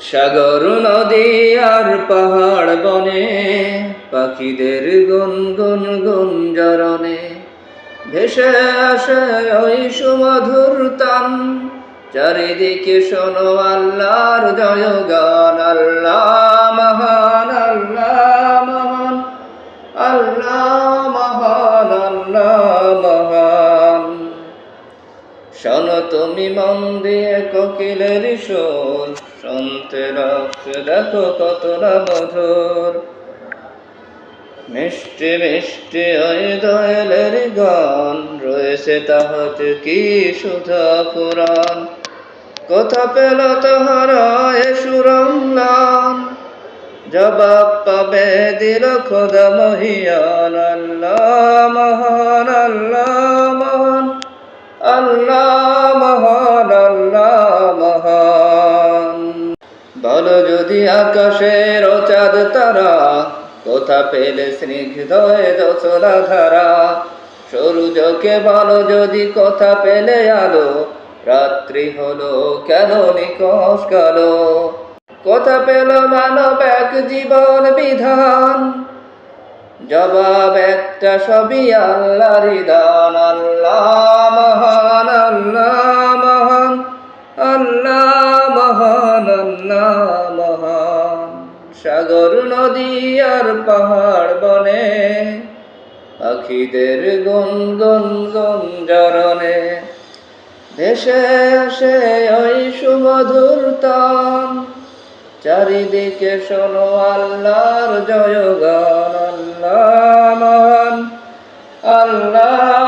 সাগর নদী আর পাহাড় বনে পাখিদের গুনগুন গুঞ্জরণে ভেসে আসে ওই সুমধুর তান। চারিদিকে শোনো আল্লাহর জয়গান। আল্লাহ মহান, আল্লাহ মহান, আল্লাহ মহান, আল্লাহ মহান। শোনো তুমি মন দিয়ে কোকিলের সুর, শুনতে রাখছে দেখো কতটা মধুর। মিষ্টি মিষ্টি ওই দয়ালের গান, রয়েছে তাহাতে কি সুধা পুরাণ। কোথা পেল তাহারা এ সুরম্লান, জবাব পাবে দিল খোদা মহিয়ান। আল্লাহ মহান, আল্লাহ মহান, আল্লাহ মহান, আল্লাহ মহান। বলো যদি আকাশের ও চাঁদ তারা, কোথা পেলে স্নিগ্ধ জোছনা ধারা। সূর্যকে বলো যদি কোথা পেলে আলো, রাত্রি হলো কেন নিকষ কালো। কোথা পেল মানব এক জীবন বিধান, জবাব একটা সবই আল্লাহরই দান। আল্লাহ মহান, আল্লাহ মহান, আল্লাহ মহান, আল্লাহ মহান। সাগর নদী আর পাহাড় বনে পাখিদের গুনগুন গুঞ্জরণে ভেসে আসে ওই সুমধুর তান। চারিদিকে শোনো আল্লাহর জয়গান। আল্লাহ মহান, আল্লাহ